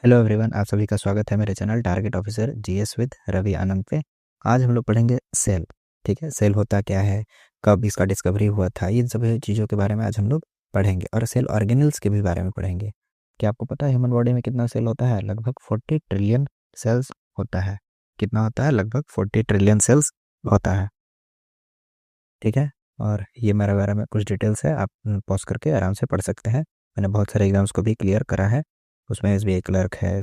Hello everyone, आप सभी का स्वागत है मेरे channel target officer GS with Ravi Anand पे। आज हम लोग पढ़ेंगे सेल। ठीक है, सेल होता क्या है, कब इसका डिस्कवरी हुआ था, इन सभी चीज़ों के बारे में आज हम लोग पढ़ेंगे और सेल ऑर्गेनल्स के भी बारे में पढ़ेंगे। क्या आपको पता है ह्यूमन बॉडी में कितना सेल होता है? लगभग 40 ट्रिलियन सेल्स होता है। कितना होता है? लगभग 40 ट्रिलियन सेल्स होता है। ठीक है, और ये मेरे बारे में कुछ डिटेल्स है, आप पॉज करके आराम से पढ़ सकते हैं। मैंने बहुत सारे एग्जाम्स को भी क्लियर करा है। उसमें एसबीआई क्लर्क है,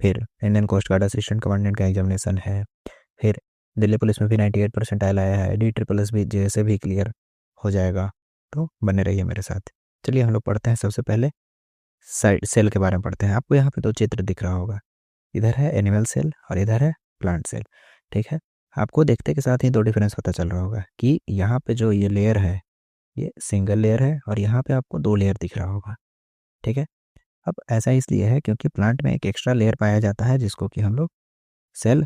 फिर Indian coast guard assistant commandant का एग्जामिनेशन है, फिर दिल्ली पुलिस में भी 98% आया है, DSSS भी जैसे भी क्लियर हो जाएगा। तो बने रहिए मेरे साथ। चलिए हम लोग पढ़ते हैं। सबसे पहले साइड सेल के बारे में पढ़ते हैं। आपको यहाँ पे दो चित्र दिख रहा होगा, इधर है एनिमल सेल और इधर है प्लांट सेल। ठीक है, आपको देखते के साथ ही दो डिफरेंस पता चल रहा होगा कि यहाँ पे जो ये लेयर है ये सिंगल लेयर है और यहाँ पे आपको दो लेयर दिख रहा होगा। ठीक है, अब ऐसा इसलिए है क्योंकि प्लांट में एक एक्स्ट्रा लेयर पाया जाता है जिसको कि हम लोग सेल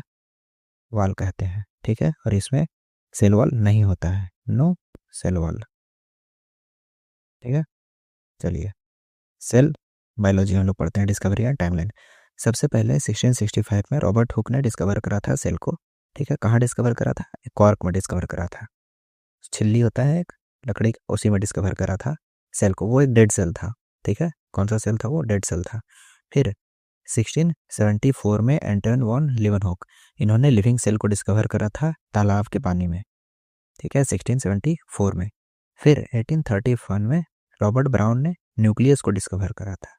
वॉल कहते हैं। ठीक है, और इसमें सेल वॉल नहीं होता है, नो सेल वॉल। ठीक है, चलिए सेल बायोलॉजी हम लोग पढ़ते हैं, डिस्कवरी एंड टाइमलाइन। सबसे पहले 1665 में रॉबर्ट हुक ने डिस्कवर करा था सेल को। ठीक है, कहाँ डिस्कवर करा था? कॉर्क में डिस्कवर करा था। छिल्ली होता है एक लकड़ी का, उसी में डिस्कवर करा था सेल को। वो एक डेड सेल था। ठीक है, कौन सा सेल था? वो डेड सेल था। फिर 1674 में एंटन वॉन लीवनहोक, इन्होंने लिविंग सेल को डिस्कवर करा था तालाब के पानी में। ठीक है, 1674 में। फिर 1831 में रॉबर्ट ब्राउन ने न्यूक्लियस को डिस्कवर करा था।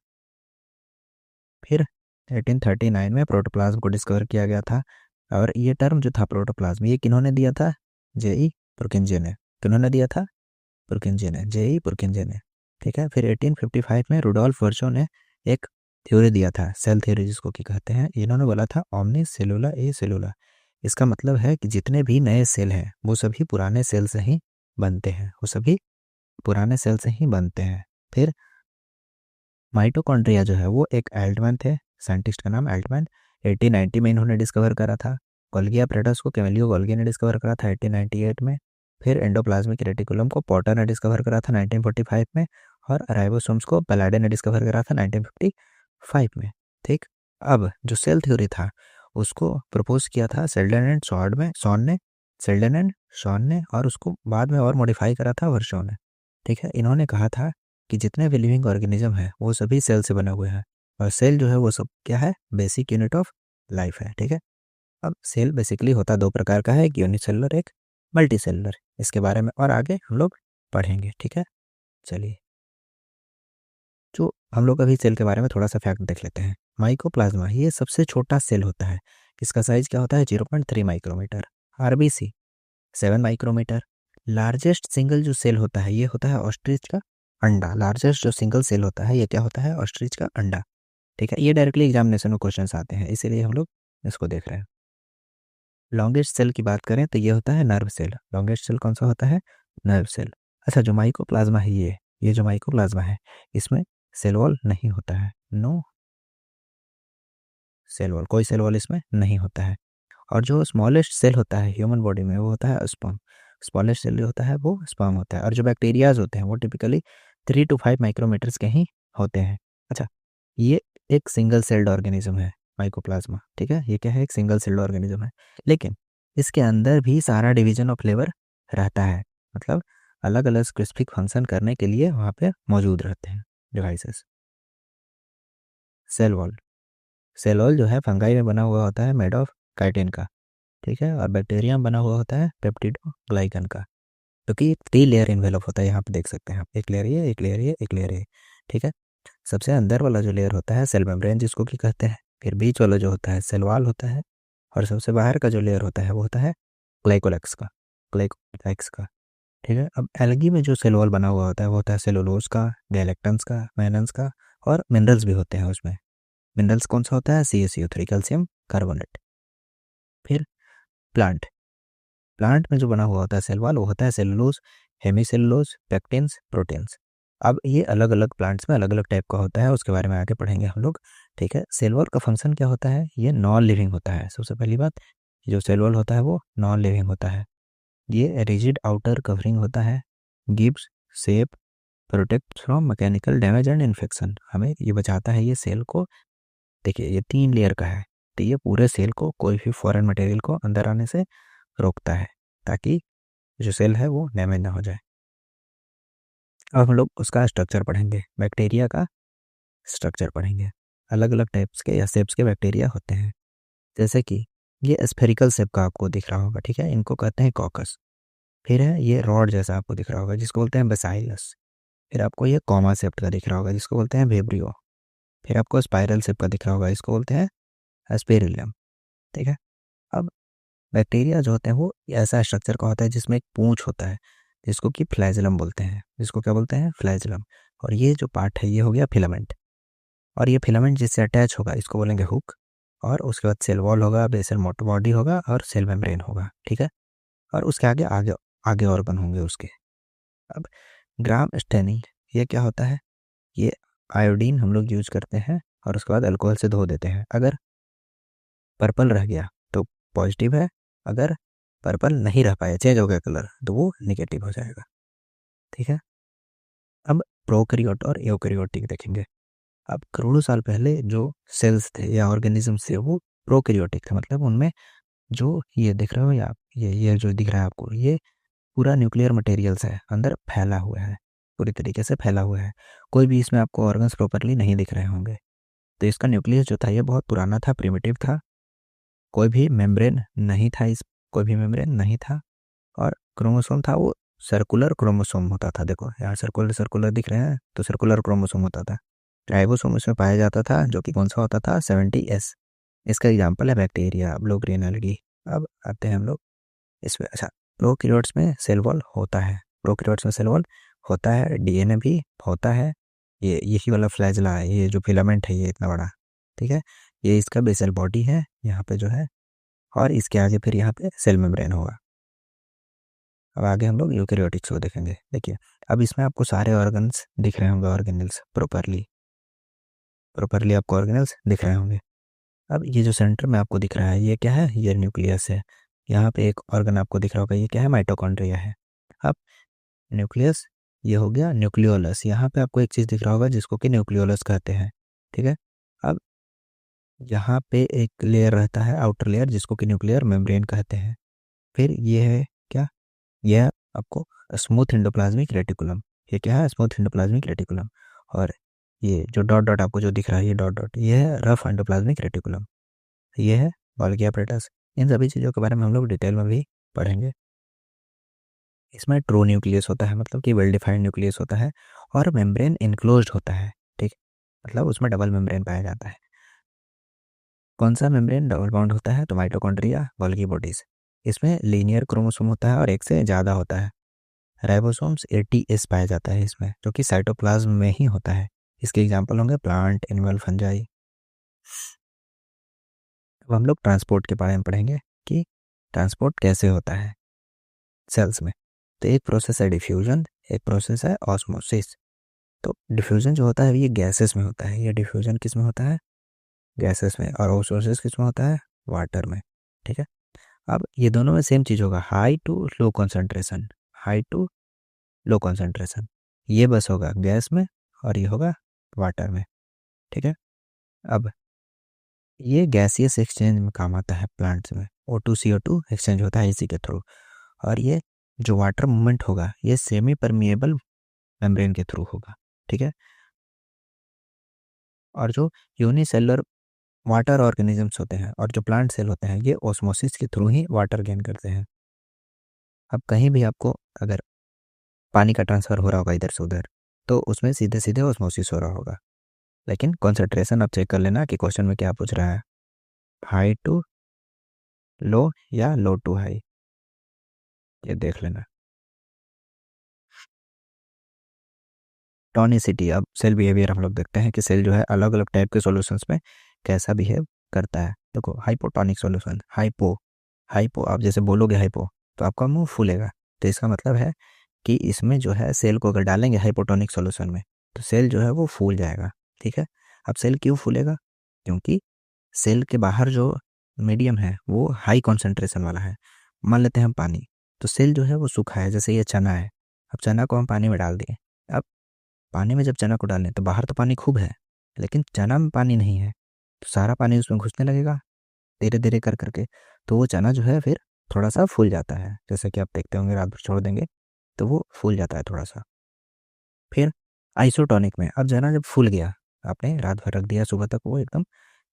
फिर 1839 में प्रोटोप्लाज्म को डिस्कवर किया गया था। और ये टर्म जो था प्रोटोप्लाज्म, ये किन्होंने दिया था? जेई पुरकिंजे ने। किन्होंने दिया था? पुरकिंजे ने, जेई पुरकिंजे ने। ठीक है, फिर 1855 में रुडोल्फ वर्चो ने एक थ्योरी दिया था, सेल थ्योरी जिसको कि कहते हैं। इन्होंने बोला था ओमनी सेलुला ए सेलुला। इसका मतलब है कि जितने भी नए सेल हैं वो सभी पुराने सेल से ही बनते हैं, वो सभी पुराने सेल से ही बनते हैं। फिर माइटोकॉन्ड्रिया जो है वो एक एल्टमैन थे, साइंटिस्ट का नाम एल्टमैन। 1890 में इन्होंने डिस्कवर करा था। गोल्गी एपरेटस को कैमेलियो गोल्गी ने डिस्कवर करा था 1898 में। फिर एंडोप्लाज्मिक रेटिकुलम को पॉटर ने डिस्कवर करा था 1945 में। और राइबोसोम्स को पलाडे ने डिस्कवर करा था 1955 में। ठीक, अब जो सेल थ्योरी था उसको प्रपोज किया था सेल्डन एंड शॉन ने, और उसको बाद में और मॉडिफाई करा था वर्शो ने। ठीक है, इन्होंने कहा था कि जितने भी लिविंग ऑर्गेनिज्म है वो सभी सेल से बने हुए हैं, और सेल जो है वो सब क्या है? बेसिक यूनिट ऑफ लाइफ है। ठीक है, अब सेल बेसिकली होता दो प्रकार का है, एक यूनिसेलुलर एक मल्टी सेलुलर। इसके बारे में और आगे हम लोग पढ़ेंगे। ठीक है, चलिए जो हम लोग अभी सेल के बारे में थोड़ा सा फैक्ट देख लेते हैं। माइकोप्लाज्मा ये सबसे छोटा सेल होता है। इसका साइज क्या होता है? 0.3 micrometre. RBC 7 micrometre. Largest single जो सेल होता है ये होता है ऑस्ट्रिच का अंडा। लार्जेस्ट जो सिंगल सेल होता है ये क्या होता है? ऑस्ट्रिच का अंडा। ठीक है, ये डायरेक्टली एग्जामिनेशन में क्वेश्चंस आते हैं, इसीलिए हम लोग इसको देख रहे हैं। लॉन्गेस्ट सेल की बात करें तो ये होता है नर्व सेल। लॉन्गेस्ट सेल कौन सा होता है? Nerve cell. अच्छा, जो माइकोप्लाज्मा है ये जो माइकोप्लाज्मा है इसमें सेल वॉल नहीं होता है, नो सेल वॉल, कोई सेल वॉल इसमें नहीं होता है। और जो स्मॉलेस्ट सेल होता है ह्यूमन बॉडी में वो होता है स्पर्म। स्मॉलेस्ट सेल जो होता है वो स्पर्म होता है। और जो बैक्टीरियाज होते हैं वो टिपिकली 3 to 5 माइक्रोमीटर्स के ही होते हैं। अच्छा, ये एक सिंगल सेल्ड ऑर्गेनिज्म है माइकोप्लाज्मा। ठीक है, ये क्या है? एक सिंगल सेल्ड ऑर्गेनिज्म है, लेकिन इसके अंदर भी सारा डिवीजन ऑफ लेबर रहता है। मतलब अलग अलग स्पेसिफिक फंक्शन करने के लिए वहाँ पे मौजूद रहते हैं devices. Cell wall, cell wall जो है फंगाई में बना हुआ होता है, मेड ऑफ काइटिन का। ठीक है, और बैक्टीरिया में बना हुआ होता है पेप्टिडोग्लाइकन का। क्योंकि एक 3 लेयर इन्वेलप होता है, यहाँ पे देख सकते हैं आप, एक लेयर ये, एक लेयर ये, एक लेयर ये। ठीक है, सबसे अंदर वाला जो लेयर होता है सेल मेम्ब्रेन जिसको कि कहते हैं। फिर बीच वाला जो होता है सेल वॉल होता है। और सबसे बाहर का जो लेयर होता है वो होता है ग्लाइकोलेक्स का। ठीक है, अब एल्गी में जो सेल वॉल बना हुआ होता है वो होता है सेलुलोज का, गैलेक्टन्स का, मैनन्स का, और मिनरल्स भी होते हैं उसमें। मिनरल्स कौन सा होता है? CaCO3, calcium carbonate. फिर प्लांट, प्लांट में जो बना हुआ होता है सेल वॉल वो होता है सेलुलोज, हेमीसेलुलोज, पेक्टिन्स, प्रोटीन्स। अब ये अलग अलग प्लांट्स में अलग अलग टाइप का होता है, उसके बारे में आगे पढ़ेंगे हम लोग। ठीक है, सेल वॉल का फंक्शन क्या होता है? ये नॉन लिविंग होता है। सबसे पहली बात, जो सेल वॉल होता है वो नॉन लिविंग होता है। ये रिजिड आउटर कवरिंग होता है, gives shape, protect from mechanical damage and infection. हमें ये बचाता है ये सेल को देखिए ये 3 लेयर का है, तो ये पूरे सेल को कोई भी फॉरेन मटेरियल को अंदर आने से रोकता है ताकि जो सेल है वो डैमेज ना हो जाए। अब हम लोग उसका स्ट्रक्चर पढ़ेंगे, बैक्टीरिया का स्ट्रक्चर पढ़ेंगे। अलग अलग टाइप्स के या शेप्स के बैक्टीरिया होते हैं, जैसे कि ये स्फेरिकल शेप का आपको दिख रहा होगा, ठीक है, इनको कहते हैं कॉकस। फिर है ये रॉड जैसा आपको दिख रहा होगा जिसको बोलते हैं बेसाइलस। फिर आपको ये कॉमा शेप का दिख रहा होगा जिसको बोलते हैं वेब्रियो। फिर आपको स्पाइरल शेप का दिख रहा होगा, इसको बोलते हैं एस्पेरिलियम, ठीक है। अब बैक्टीरिया जो होते हैं वो ऐसा स्ट्रक्चर का होता है जिसमें एक पूंछ होता है जिसको कि फ्लैजलम बोलते हैं, जिसको क्या बोलते हैं, फ्लैजलम। और ये जो पार्ट है ये हो गया फिलामेंट, और ये फिलामेंट जिससे अटैच होगा इसको बोलेंगे हुक। और उसके बाद सेल वॉल होगा, बेसल मोटर बॉडी होगा और सेल मेम्ब्रेन होगा, ठीक है। और उसके आगे आगे आगे ऑर्गन होंगे उसके। अब ग्राम स्टेनिंग ये क्या होता है, ये आयोडीन हम लोग यूज करते हैं और उसके बाद अल्कोहल से धो देते हैं। अगर पर्पल रह गया तो पॉजिटिव है, अगर पर्पल नहीं रह पाया, चेंज हो गया कलर, तो वो निगेटिव हो जाएगा, ठीक है। अब प्रोकैरियोट और यूकैरियोटिक देखेंगे। अब करोड़ों साल पहले जो सेल्स थे या ऑर्गेनिजम्स थे वो प्रोकैरियोटिक थे, मतलब उनमें जो ये दिख रहे हो या आप ये जो दिख रहा है आपको, ये पूरा न्यूक्लियर मटेरियल्स है, अंदर फैला हुआ है, पूरी तरीके से फैला हुआ है। कोई भी इसमें आपको ऑर्गन्स प्रॉपरली नहीं दिख रहे होंगे। तो इसका न्यूक्लियस जो था ये बहुत पुराना था, प्रिमिटिव था। कोई भी मेम्ब्रेन नहीं था, इस कोई भी मेम्ब्रेन नहीं था। और क्रोमोसोम था वो सर्कुलर क्रोमोसोम होता था। देखो यहाँ सर्कुलर सर्कुलर दिख रहे हैं, तो सर्कुलर क्रोमोसोम होता था। राइबोसोम इसमें पाया जाता था जो कि कौन सा होता था, 70S। इसका एग्जाम्पल है बैक्टीरिया, ब्लू-ग्रीन एल्गी। अब आते हैं हम लोग इसमें। अच्छा, प्रोकैरियोट्स में सेल वॉल होता है, प्रोकैरियोट्स में सेल वॉल होता है, डीएनए भी होता है। ये यही वाला फ्लैजला है, ये जो फिलामेंट है ये इतना बड़ा, ठीक है, ये इसका बेसल बॉडी है यहाँ पे जो है, और इसके आगे फिर यहाँ पे सेल मेम्ब्रेन होगा। अब आगे हम लोग यूकैरियोटिक्स को देखेंगे। देखिए अब इसमें आपको सारे ऑर्गन्स दिख रहे होंगे, ऑर्गेनल्स प्रॉपरली प्रॉपरली आपको ऑर्गेनल्स दिख रहे होंगे। अब ये जो सेंटर में आपको दिख रहा है ये क्या है, ये न्यूक्लियस है। यहाँ पे एक ऑर्गन आपको दिख रहा होगा, ये क्या है, माइटोकॉन्ड्रिया है। अब न्यूक्लियस ये हो गया न्यूक्लियोलस। यहाँ पे आपको एक चीज़ दिख रहा होगा जिसको कि न्यूक्लियोलस कहते हैं, ठीक है। अब यहाँ पे एक लेयर रहता है, आउटर लेयर, जिसको कि न्यूक्लियर मेम्ब्रेन कहते हैं। फिर ये है क्या, यह आपको स्मूथ एंडोप्लाज्मिक रेटिकुलम। ये क्या है, स्मूथ एंडोप्लाज्मिक रेटिकुलम। और ये जो डॉट डॉट आपको जो दिख रहा है ये डॉट डॉट, ये है रफ एंडोप्लाज्मिक रेटिकुलम। ये है गोल्गी एपरेटस। इन सभी चीज़ों के बारे में हम लोग डिटेल में भी पढ़ेंगे। इसमें ट्रू न्यूक्लियस होता है, मतलब कि वेल डिफाइंड न्यूक्लियस होता है, और मेम्ब्रेन इनक्लोज्ड होता है, ठीक, मतलब उसमें डबल मेम्ब्रेन पाया जाता है। कौन सा मेम्ब्रेन डबल बाउंड होता है, तो माइटोकॉन्ड्रिया, गोल्गी बॉडीज। इसमें लीनियर क्रोमोसोम होता है और एक से ज़्यादा होता है। राइबोसोम्स 80S पाया जाता है इसमें, जो कि साइटोप्लाज्म में ही होता है। इसके एग्जाम्पल होंगे प्लांट, एनिमल, फंजाई। अब हम लोग ट्रांसपोर्ट के बारे में पढ़ेंगे कि ट्रांसपोर्ट कैसे होता है सेल्स में। तो एक प्रोसेस है डिफ्यूजन, एक प्रोसेस है ऑस्मोसिस। तो डिफ्यूजन जो होता है ये गैसेस में होता है, ये डिफ्यूजन किस में होता है, गैसेस में। और ऑस्मोसिस किस में होता है, वाटर में, ठीक है। अब ये दोनों में सेम चीज़ होगा, high to low concentration, high to low concentration. ये बस होगा गैस में और ये होगा वाटर में, ठीक है। अब ये गैसियस एक्सचेंज में काम आता है प्लांट्स में, O2CO2 एक्सचेंज होता है इसी के थ्रू। और ये जो वाटर मूवमेंट होगा ये सेमी परमिएबल मेम्ब्रेन के थ्रू होगा, ठीक है। और जो यूनिसेलुलर वाटर ऑर्गेनिजम्स होते हैं और जो प्लांट सेल होते हैं ये ऑस्मोसिस के थ्रू ही वाटर गेन करते हैं। अब कहीं भी आपको अगर पानी का ट्रांसफ़र हो रहा होगा इधर से उधर, तो उसमें सीधे सीधे ऑस्मोसिस हो रहा होगा। लेकिन कॉन्सेंट्रेशन आप चेक कर लेना कि क्वेश्चन में क्या पूछ रहा है, हाई टू लो या लो टू हाई, ये देख लेना। टॉनिसिटी, अब सेल बिहेवियर हम लोग देखते हैं कि सेल जो है अलग अलग टाइप के सॉल्यूशंस में कैसा बिहेव करता है। देखो हाइपोटॉनिक सॉल्यूशन, हाइपो हाइपो आप जैसे बोलोगे हाइपो तो आपका मुंह फूलेगा, तो इसका मतलब है कि इसमें जो है सेल को अगर डालेंगे हाइपोटोनिक सॉल्यूशन में तो सेल जो है वो फूल जाएगा, ठीक है। अब सेल क्यों फूलेगा, क्योंकि सेल के बाहर जो मीडियम है वो हाई कॉन्सेंट्रेशन वाला है। मान लेते हैं हम पानी, तो सेल जो है वो सूखा है, जैसे ये चना है। अब चना को हम पानी में डाल दिए, अब पानी में जब चना को डालें तो बाहर तो पानी खूब है लेकिन चना में पानी नहीं है, तो सारा पानी उसमें घुसने लगेगा धीरे धीरे कर करके। तो वो चना जो है फिर थोड़ा सा फूल जाता है, जैसे कि आप देखते होंगे रात भर छोड़ देंगे तो वो फूल जाता है थोड़ा सा। फिर आइसोटोनिक में अब चना जब फूल गया, आपने रात भर रख दिया, सुबह तक वो एकदम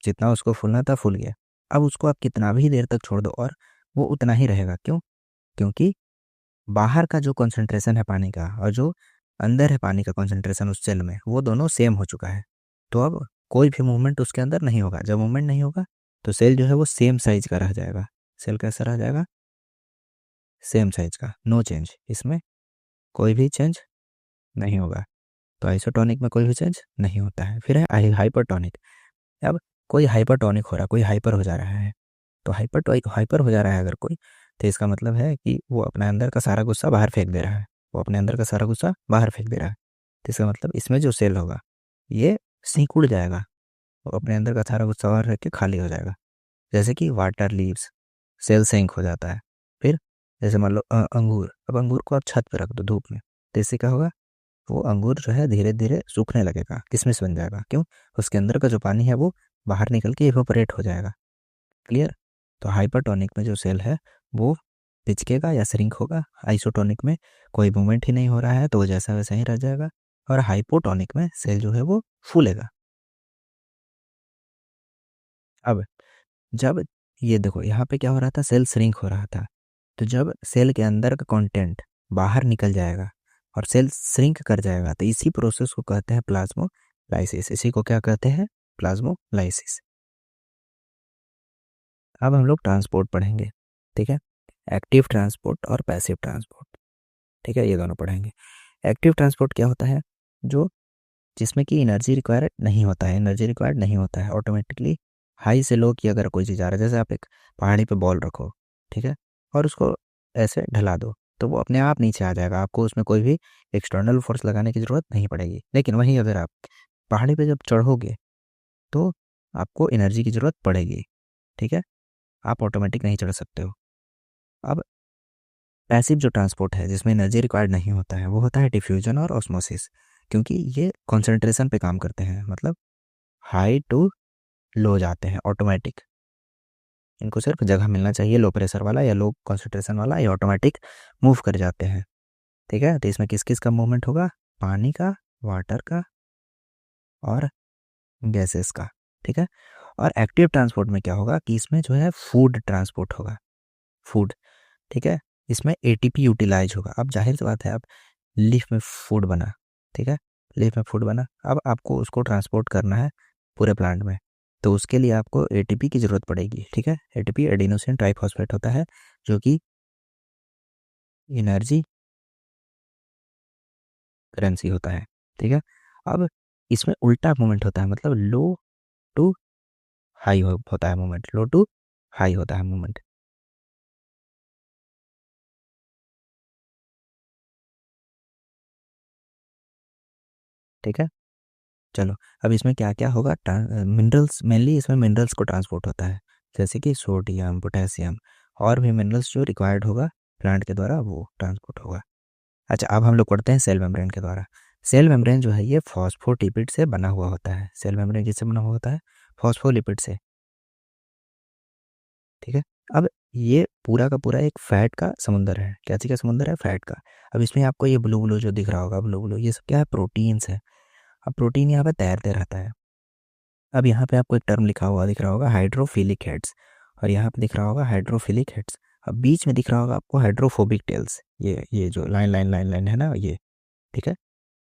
जितना उसको फूलना था फूल गया। अब उसको आप कितना भी देर तक छोड़ दो और वो उतना ही रहेगा। क्यों? क्योंकि बाहर का जो कॉन्सेंट्रेशन है पानी का और जो अंदर है पानी का कॉन्सेंट्रेशन उस सेल में, वो दोनों सेम हो चुका है। तो अब कोई भी मूवमेंट उसके अंदर नहीं होगा। जब मूवमेंट नहीं होगा तो सेल जो है वो सेम साइज का रह जाएगा। सेल कैसा रह जाएगा? सेम साइज का, नो चेंज, इसमें कोई भी चेंज नहीं होगा। तो आइसोटोनिक में कोई भी चेंज नहीं होता है। फिर है हाइपरटोनिक। अब कोई हाइपरटोनिक हो रहा है, कोई हाइपर हो जा रहा है। तो हाइपर हो जा रहा है अगर कोई, तो इसका मतलब है कि वो अपने अंदर का सारा गुस्सा बाहर फेंक दे रहा है। वो अपने अंदर का सारा गुस्सा बाहर फेंक दे रहा है। तो इसका मतलब इसमें जो सेल होगा ये सिकुड़ जाएगा। वो अपने अंदर का सारा गुस्सा बाहर फेंक के खाली हो जाएगा। जैसे कि वाटर लीव्स, सेल सिंक हो जाता है। फिर जैसे मान लो अंगूर। अब अंगूर को आप छत पर रख दो धूप में, तो इससे क्या होगा? वो अंगूर जो है धीरे धीरे सूखने लगेगा, किसमिस बन जाएगा। क्यों? उसके अंदर का जो पानी है वो बाहर निकल के इवोपरेट हो जाएगा। क्लियर? तो हाइपरटोनिक में जो सेल है वो पिचकेगा या श्रिंक होगा। आइसोटोनिक में कोई मूवमेंट ही नहीं हो रहा है तो वो जैसा वैसा ही रह जाएगा। और हाइपोटोनिक में सेल जो है वो फूलेगा। अब जब ये देखो यहाँ पे क्या हो रहा था, सेल श्रिंक हो रहा था। तो जब सेल के अंदर का कंटेंट बाहर निकल जाएगा और सेल श्रिंक कर जाएगा तो इसी प्रोसेस को कहते हैं प्लाज्मोलाइसिस। इसी को क्या कहते हैं? प्लाज्मोलाइसिस। अब हम लोग ट्रांसपोर्ट पढ़ेंगे। ठीक है, एक्टिव ट्रांसपोर्ट और पैसिव ट्रांसपोर्ट। ठीक है, ये दोनों पढ़ेंगे। एक्टिव ट्रांसपोर्ट क्या होता है? जो जिसमें कि एनर्जी रिक्वायर्ड नहीं होता है, एनर्जी रिक्वायर्ड नहीं होता है, ऑटोमेटिकली हाई से लो की अगर कोई चीज़ आ रहा है, जैसे आप एक पहाड़ी पे बॉल रखो, ठीक है, और उसको ऐसे ढला दो तो वो अपने आप नीचे आ जाएगा। आपको उसमें कोई भी एक्सटर्नल फोर्स लगाने की ज़रूरत नहीं पड़ेगी। लेकिन वहीं अगर आप पहाड़ी पे जब चढ़ोगे तो आपको एनर्जी की ज़रूरत पड़ेगी। ठीक है, आप ऑटोमेटिक नहीं चढ़ सकते हो। अब पैसिव जो ट्रांसपोर्ट है जिसमें एनर्जी रिक्वायर्ड नहीं होता है वो होता है डिफ्यूजन और ऑस्मोसिस। क्योंकि ये कॉन्सेंट्रेशन पे काम करते हैं, मतलब हाई टू लो जाते हैं ऑटोमेटिक। इनको सिर्फ जगह मिलना चाहिए, लो प्रेशर वाला या लो कॉन्सेंट्रेशन वाला, ये ऑटोमेटिक मूव कर जाते हैं। ठीक है, तो इसमें किस किस का मूवमेंट होगा? पानी का, वाटर का और गैसेस का। ठीक है, और एक्टिव ट्रांसपोर्ट में क्या होगा कि इसमें जो है फूड ट्रांसपोर्ट होगा, फूड। ठीक है, इसमें एटीपी यूटिलाइज होगा। अब जाहिर सी बात है, अब लीफ में फूड बना, ठीक है, लीफ में फूड बना, अब आपको उसको ट्रांसपोर्ट करना है पूरे प्लांट में, तो उसके लिए आपको एटीपी की ज़रूरत पड़ेगी। ठीक है, एटीपी एडिनोसिन ट्राइफॉस्फेट होता है जो कि एनर्जी करेंसी होता है। ठीक है, अब इसमें उल्टा मूवमेंट होता है, मतलब लो टू हाई होता है मूवमेंट, लो टू हाई होता है मूवमेंट। ठीक है, चलो अब इसमें क्या क्या होगा? मिनरल्स, मेनली इसमें मिनरल्स को ट्रांसपोर्ट होता है, जैसे कि सोडियम, पोटेशियम और भी मिनरल्स जो रिक्वायर्ड होगा प्लांट के द्वारा वो ट्रांसपोर्ट होगा। अच्छा, अब हम लोग पढ़ते हैं सेल मेम्ब्रेन के द्वारा। सेल मेम्ब्रेन जो है ये फॉस्फोलिपिड से बना हुआ होता है। सेल मेम्ब्रेन किससे बना हुआ होता है? फॉस्फोलिपिड से। ठीक है, अब ये पूरा का पूरा एक फैट का समुंदर है। क्या चीज़ का समुंदर है? फैट का। अब इसमें आपको ये ब्लू ब्लू जो दिख रहा होगा, ब्लू ब्लू, ये सब क्या है? प्रोटीन्स है। अब प्रोटीन यहाँ पे तैरते रहता है। अब यहाँ पे आपको एक टर्म लिखा हुआ दिख रहा होगा, हाइड्रोफिलिक हेड्स, और यहाँ पे दिख रहा होगा हाइड्रोफिलिक हेड्स। अब बीच में दिख रहा होगा आपको हाइड्रोफोबिक टेल्स। ये जो लाइन लाइन लाइन लाइन है ना, ये ठीक है,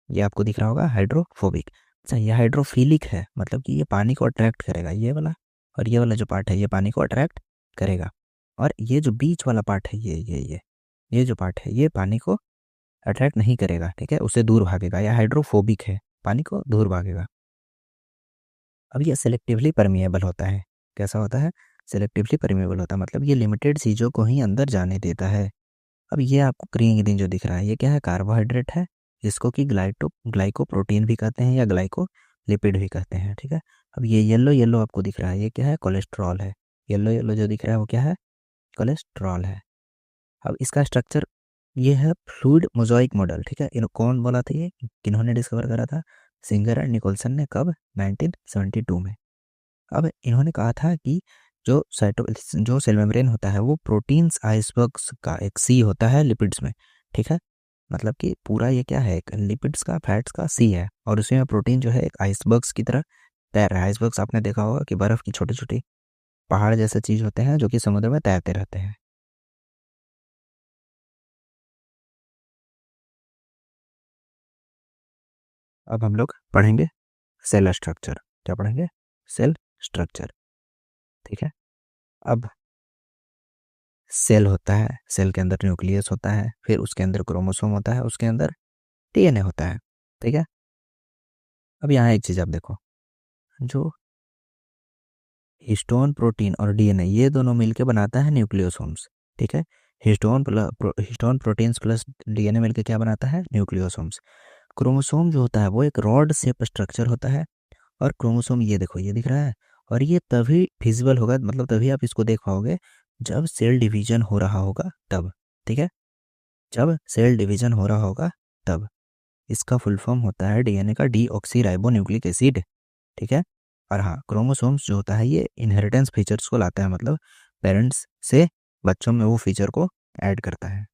ये आपको दिख रहा होगा हाइड्रोफोबिक। अच्छा, ये हाइड्रोफिलिक है, मतलब कि ये पानी को अट्रैक्ट करेगा, ये वाला और ये वाला जो पार्ट है ये पानी को अट्रैक्ट करेगा। और ये जो बीच वाला पार्ट है, ये जो पार्ट है ये पानी को अट्रैक्ट नहीं करेगा। ठीक है, उससे दूर भागेगा, या हाइड्रोफोबिक है, पानी को दूर भागेगा। अब ये सेलेक्टिवली परमिएबल होता है। कैसा होता है? सेलेक्टिवली परमिएबल होता है, मतलब ये लिमिटेड चीज़ों को ही अंदर जाने देता है। अब ये आपको ग्रीन ग्रीन जो दिख रहा है ये क्या है? कार्बोहाइड्रेट है, जिसको कि ग्लाइकोप्रोटीन भी कहते हैं या ग्लाइकोलिपिड भी कहते हैं। ठीक है, अब ये येलो येलो आपको दिख रहा है ये क्या है? कोलेस्ट्रॉल है। येलो येलो जो दिख रहा है वो क्या है? कोलेस्ट्रॉल है। अब इसका स्ट्रक्चर ये है फ्लूइड मोज़ाइक मॉडल। ठीक है, इन कौन बोला था? ये किन्होंने डिस्कवर करा था? सिंगर एंड निकोलसन ने। कब? 1972 में। अब इन्होंने कहा था कि जो सेल मेम्ब्रेन होता है वो प्रोटीन्स आइसबर्ग्स का एक सी होता है लिपिड्स में, ठीक है। मतलब कि पूरा ये क्या है, एक लिपिड्स का फैट्स का सी है, और उसी में प्रोटीन जो है एक आइसबर्ग्स की तरह तैर रहा है। आइसबर्ग्स आपने देखा होगा कि बर्फ़ की छोटी छोटी पहाड़ जैसे चीज़ होते हैं जो कि समुद्र में तैरते रहते हैं। अब हम लोग पढ़ेंगे सेल स्ट्रक्चर। क्या पढ़ेंगे? सेल स्ट्रक्चर, ठीक है। अब सेल होता है, सेल के अंदर न्यूक्लियस होता है, फिर उसके अंदर क्रोमोसोम होता है, उसके अंदर डीएनए होता है, ठीक है। अब यहाँ एक चीज़ आप देखो, जो हिस्टोन प्रोटीन और डीएनए ये दोनों मिलकर बनाता है न्यूक्लियोसोम्स, ठीक है। हिस्टोन प्रोटीन्स प्लस डीएनए मिलकर क्या बनाता है? न्यूक्लियोसोम्स। क्रोमोसोम जो होता है वो एक रॉड शेप स्ट्रक्चर होता है, और क्रोमोसोम ये देखो, ये दिख रहा है, और ये तभी फिजिबल होगा, मतलब तभी आप इसको देख पाओगे जब सेल डिवीजन हो रहा होगा तब, ठीक है। जब सेल डिवीजन हो रहा होगा तब। इसका फुल फॉर्म होता है डीएनए का डीऑक्सी राइबो न्यूक्लिक एसिड, ठीक है। और हाँ, क्रोमोसोम्स जो होता है ये इनहेरिटेंस फीचर्स को लाता है, मतलब पेरेंट्स से बच्चों में वो फीचर को ऐड करता है,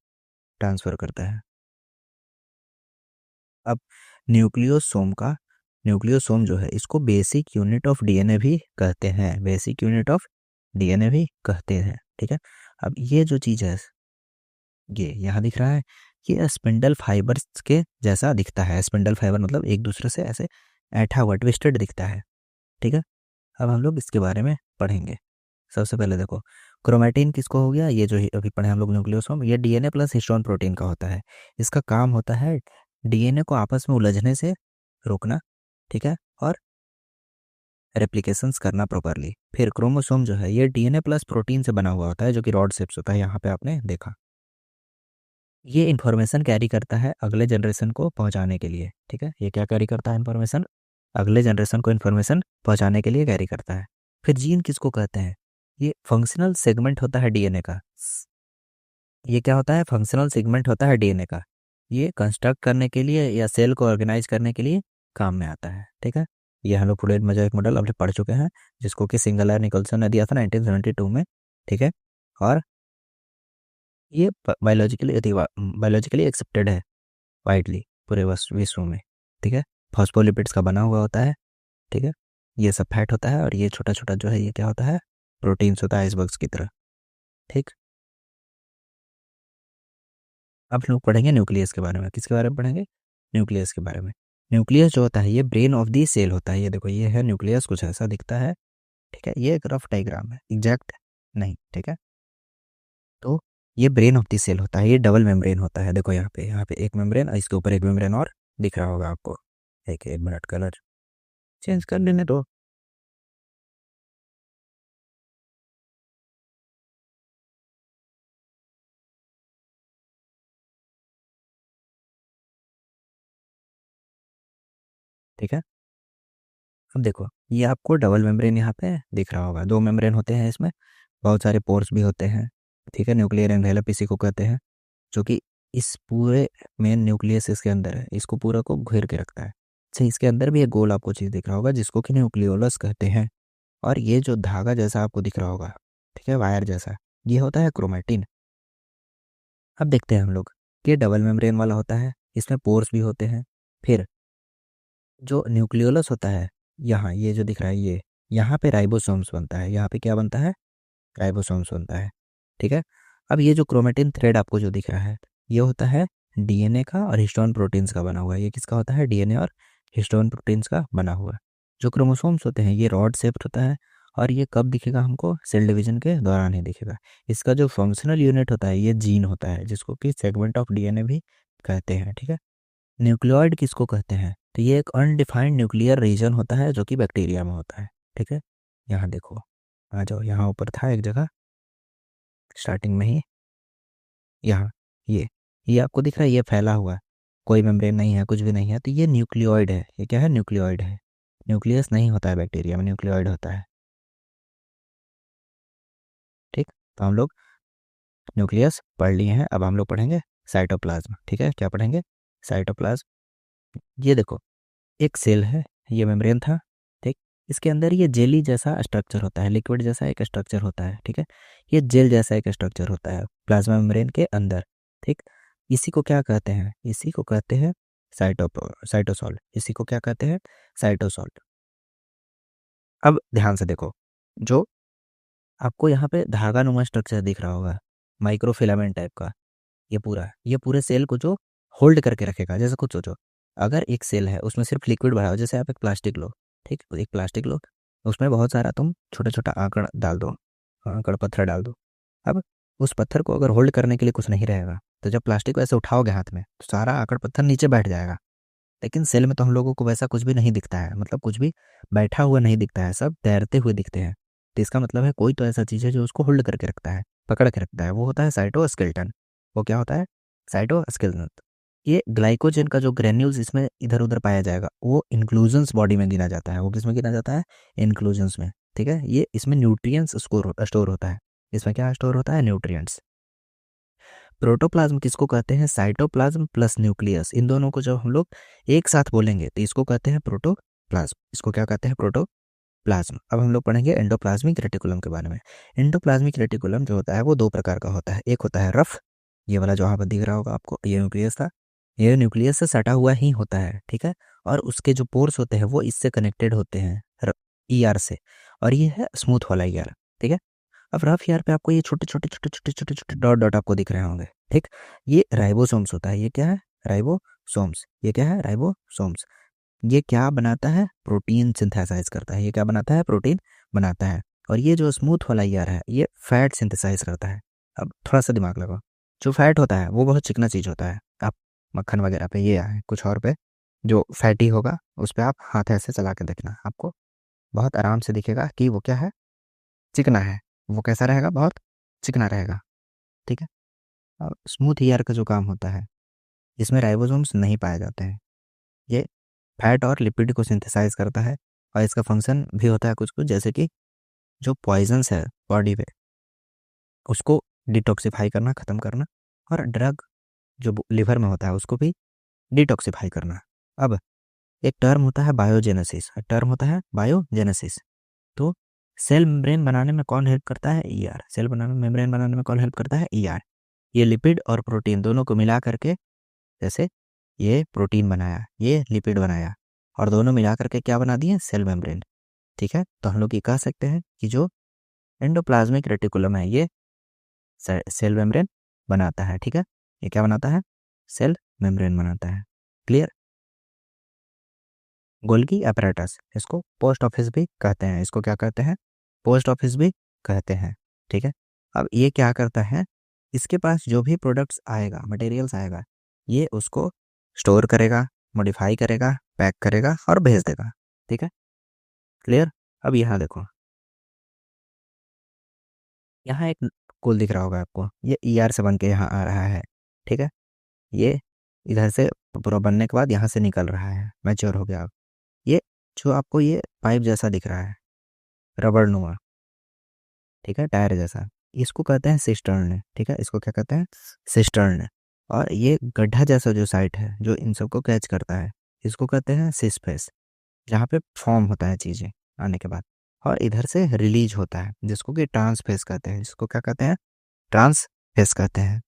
ट्रांसफ़र करता है। अब न्यूक्लियोसोम जो है इसको बेसिक यूनिट ऑफ डीएनए भी कहते हैं, बेसिक यूनिट ऑफ डीएनए भी कहते हैं, ठीक है। अब ये जो चीज़ है, ये यहाँ दिख रहा है, ये स्पिंडल फाइबर्स के जैसा दिखता है। स्पिंडल फाइबर मतलब एक दूसरे से ऐसे ऐठा हुआ ट्विस्टेड दिखता है, ठीक है। अब हम लोग इसके बारे में पढ़ेंगे। सबसे पहले देखो, क्रोमैटिन किसको हो गया? ये जो अभी पढ़े हम लोग न्यूक्लियोसोम, ये डीएनए प्लस हिस्टोन प्रोटीन का होता है। इसका काम होता है डीएनए को आपस में उलझने से रोकना, ठीक है, और रेप्लिकेशंस करना प्रॉपरली। फिर क्रोमोसोम जो है ये डीएनए प्लस प्रोटीन से बना हुआ होता है, जो कि रॉड शेप्स होता है, यहाँ पे आपने देखा। ये इन्फॉर्मेशन कैरी करता है अगले जनरेशन को पहुंचाने के लिए, ठीक है। ये क्या कैरी करता है? इन्फॉर्मेशन अगले जनरेशन को इन्फॉर्मेशन पहुंचाने के लिए कैरी करता है। फिर जीन किसको कहते हैं? ये फंक्शनल सेगमेंट होता है डीएनए का। ये क्या होता है? फंक्शनल सेगमेंट होता है डीएनए का। ये कंस्ट्रक्ट करने के लिए या सेल को ऑर्गेनाइज करने के लिए काम में आता है, ठीक है। ये हम लोग फ्लूइड मोजाइक मॉडल अपने पढ़ चुके हैं, जिसको कि सिंगलर निकोलसन ने दिया था 1972 में, ठीक है। और ये बायोलॉजिकली एक्सेप्टेड है वाइडली पूरे विश्व में, ठीक है। फॉस्फोलिपिड्स का बना हुआ होता है, ठीक है। ये सब फैट होता है, और ये छोटा छोटा जो है ये क्या होता है? प्रोटीन्स होता है आइसबर्ग्स की तरह, ठीक। अब लोग पढ़ेंगे न्यूक्लियस के बारे में। किसके बारे में पढ़ेंगे? न्यूक्लियस के बारे में। न्यूक्लियस जो होता है ये ब्रेन ऑफ दी सेल होता है। ये देखो, ये है न्यूक्लियस, कुछ ऐसा दिखता है, ठीक है। ये एक रफ डायग्राम है, एग्जैक्ट नहीं, ठीक है। तो ये ब्रेन ऑफ दी सेल होता है, ये डबल मेम्ब्रेन होता है। देखो यहाँ पे एक मेम्ब्रेन, इसके ऊपर एक मेम्ब्रेन और दिख रहा होगा आपको। एक मिनट, कलर चेंज कर लेने दो। ठीक है, अब देखो, ये आपको डबल मेम्ब्रेन यहाँ पे दिख रहा होगा। दो मेम्ब्रेन होते हैं इसमें, बहुत सारे पोर्स भी होते हैं, ठीक है। न्यूक्लियर एनवेलप इसी को कहते हैं, जो कि इस पूरे मेन न्यूक्लियस इसके अंदर है, इसको पूरा को घेर के रखता है। अच्छा, इसके अंदर भी एक गोल आपको चीज़ दिख रहा होगा जिसको कि न्यूक्लियोलस कहते हैं। और ये जो धागा जैसा आपको दिख रहा होगा, ठीक है, वायर जैसा, ये होता है क्रोमैटिन। अब देखते हैं हम लोग कि डबल मेम्ब्रेन वाला होता है, इसमें पोर्स भी होते हैं। फिर जो न्यूक्लियोलस होता है, यहाँ ये जो दिख रहा है, ये यहाँ पे राइबोसोम्स बनता है। यहाँ पे क्या बनता है? राइबोसोम्स बनता है, ठीक है। अब ये जो क्रोमेटिन थ्रेड आपको जो दिख रहा है, ये होता है डीएनए का और हिस्टोन प्रोटीन्स का बना हुआ है। ये किसका होता है? डीएनए और हिस्टोन प्रोटीन्स का बना हुआ है। जो क्रोमोसोम्स होते हैं ये रॉड शेप्ड होता है, और ये कब दिखेगा हमको? सेल डिवीजन के दौरान ही दिखेगा। इसका जो फंक्शनल यूनिट होता है ये जीन होता है, जिसको कि सेगमेंट ऑफ डीएनए भी कहते हैं, ठीक है। न्यूक्लियोइड किसको कहते हैं? तो ये एक अनडिफाइंड न्यूक्लियर रीजन होता है जो कि बैक्टीरिया में होता है, ठीक है। यहाँ देखो, आ जाओ, यहाँ ऊपर था एक जगह स्टार्टिंग में ही, यहाँ ये आपको दिख रहा है, ये फैला हुआ है, कोई मेम्ब्रेन नहीं है, कुछ भी नहीं है, तो ये न्यूक्लियोइड है। ये क्या है? न्यूक्लियोइड है। न्यूक्लियस नहीं होता है बैक्टीरिया में, न्यूक्लियोइड होता है, ठीक। तो हम लोग न्यूक्लियस पढ़ लिए हैं, अब हम लोग पढ़ेंगे साइटोप्लाज्म, ठीक है। क्या पढ़ेंगे? साइटोप्लाज्म। ये देखो, एक सेल है, ये मेम्ब्रेन था, ठीक। इसके अंदर ये जेली जैसा स्ट्रक्चर होता है, लिक्विड जैसा एक स्ट्रक्चर होता है, ठीक है। ये जेल जैसा एक स्ट्रक्चर होता है प्लाज्मा मेम्ब्रेन के अंदर, ठीक। इसी को क्या कहते हैं, इसी को कहते हैं साइटोसॉल, इसी को क्या कहते हैं, साइटोसॉल। अब ध्यान से देखो, जो आपको यहाँ पे धागानुमा स्ट्रक्चर दिख रहा होगा, माइक्रोफिलामेंट टाइप का, ये पूरे सेल को जो होल्ड करके रखेगा। जैसे कुछ सोचो, अगर एक सेल है उसमें सिर्फ लिक्विड भरा हो, जैसे आप एक प्लास्टिक लो, ठीक, एक प्लास्टिक लो, उसमें बहुत सारा तुम छोटा छोटा आंकड़ डाल दो, आंकड़ पत्थर डाल दो। अब उस पत्थर को अगर होल्ड करने के लिए कुछ नहीं रहेगा, तो जब प्लास्टिक को ऐसे उठाओगे हाथ में, तो सारा आंकड़ पत्थर नीचे बैठ जाएगा। लेकिन सेल में तो हम लोगों को वैसा कुछ भी नहीं दिखता है, मतलब कुछ भी बैठा हुआ नहीं दिखता है, सब तैरते हुए दिखते हैं। तो इसका मतलब है कोई तो ऐसा चीज़ है जो उसको होल्ड करके रखता है, पकड़ के रखता है, वो होता है साइटोस्केलेटन। वो क्या होता है, साइटोस्केलेटन। ये ग्लाइकोजन का जो ग्रेन्यूल्स इसमें इधर उधर पाया जाएगा, वो इंक्लूजन्स बॉडी में गिना जाता है। वो किस में गिना जाता है, इंक्लूजन्स में, ठीक है। ये इसमें न्यूट्रिएंट्स स्टोर होता है। इसमें क्या स्टोर होता है, न्यूट्रिएंट्स। प्रोटोप्लाज्म किसको कहते हैं, साइटोप्लाज्म प्लस न्यूक्लियस, इन दोनों को जब हम लोग एक साथ बोलेंगे तो इसको कहते हैं प्रोटोप्लाज्म। इसको क्या कहते हैं, प्रोटोप्लाज्म। अब हम लोग पढ़ेंगे एंडोप्लाज्मिक रेटिकुलम के बारे में। एंडोप्लाज्मिक रेटिकुलम जो होता है वो दो प्रकार का होता है। एक होता है रफ, ये वाला जो यहाँ पर दिख रहा होगा आपको, ये न्यूक्लियस था, ये न्यूक्लियस से सटा हुआ ही होता है, ठीक है। और उसके जो पोर्स होते हैं वो इससे कनेक्टेड होते हैं ईआर से, और ये है स्मूथ वाला ईआर, ठीक है। अब रफ ईआर पे आपको ये छोटे छोटे छोटे छोटे छोटे छोटे डॉट डॉट आपको दिख रहे होंगे, ठीक। ये राइबोसोम्स होता है। ये क्या है, राइबोसोम्स। ये क्या है, राइबोसोम्स। ये क्या बनाता है, प्रोटीन सिंथेसाइज करता है। ये क्या बनाता है, प्रोटीन बनाता है। और ये जो स्मूथ वाला ईआर है, ये फैट सिंथेसाइज करता है। अब थोड़ा सा दिमाग लगाओ, जो फैट होता है वो बहुत चिकना चीज़ होता है। आप मक्खन वगैरह पे ये है, कुछ और पे जो फैटी होगा उस पर आप हाथ ऐसे चला के देखना, आपको बहुत आराम से दिखेगा कि वो क्या है, चिकना है। वो कैसा रहेगा, बहुत चिकना रहेगा, ठीक है। और स्मूथ ईआर का जो काम होता है, इसमें राइबोसोम्स नहीं पाए जाते हैं। ये फैट और लिपिड को सिंथेसाइज करता है, और इसका फंक्शन भी होता है कुछ कुछ, जैसे कि जो पॉइजन्स है बॉडी पे उसको डिटॉक्सिफाई करना, ख़त्म करना, और ड्रग जो लिवर में होता है उसको भी डिटॉक्सिफाई करना। अब एक टर्म होता है बायोजेनेसिस, टर्म होता है बायोजेनेसिस। तो सेल मेम्ब्रेन बनाने में कौन हेल्प करता है, ईआर। सेल बनाने में, मेम्ब्रेन बनाने में कौन हेल्प करता है, ईआर। ये लिपिड और प्रोटीन दोनों को मिला करके, जैसे ये प्रोटीन बनाया, ये लिपिड बनाया, और दोनों मिला करके क्या बना दिए, सेल मेम्ब्रेन, ठीक है। तो हम लोग ये कह सकते हैं कि जो एंडोप्लाज्मिक रेटिकुलम है ये सेल मेम्ब्रेन बनाता है, ठीक है। ये क्या बनाता है, सेल मेम्ब्रेन बनाता है। क्लियर। गोल्गी apparatus, इसको पोस्ट ऑफिस भी कहते हैं। इसको क्या कहते हैं, पोस्ट ऑफिस भी कहते हैं, ठीक है। अब ये क्या करता है, इसके पास जो भी प्रोडक्ट्स आएगा, मटेरियल्स आएगा, ये उसको स्टोर करेगा, मॉडिफाई करेगा, पैक करेगा और भेज देगा, ठीक है। क्लियर। अब यहाँ देखो, यहाँ एक कोल दिख रहा होगा आपको, ये ईआर से बन के यहाँ आ रहा है, ठीक है। ये इधर से पूरा बनने के बाद यहाँ से निकल रहा है, मैच्योर हो गया। अब ये जो आपको ये पाइप जैसा दिख रहा है, रबड़ नुमा, ठीक है, टायर जैसा, इसको कहते हैं सिस्टर्न, ठीक है। इसको क्या कहते हैं, सिस्टर्न। और ये गड्ढा जैसा जो साइट है जो इन सबको कैच करता है, इसको कहते हैं सिसफेस, जहाँ पे फॉर्म होता है चीज़ें आने के बाद, और इधर से रिलीज होता है, जिसको कि ट्रांसफेस कहते हैं। इसको क्या कहते हैं, ट्रांसफेस कहते हैं।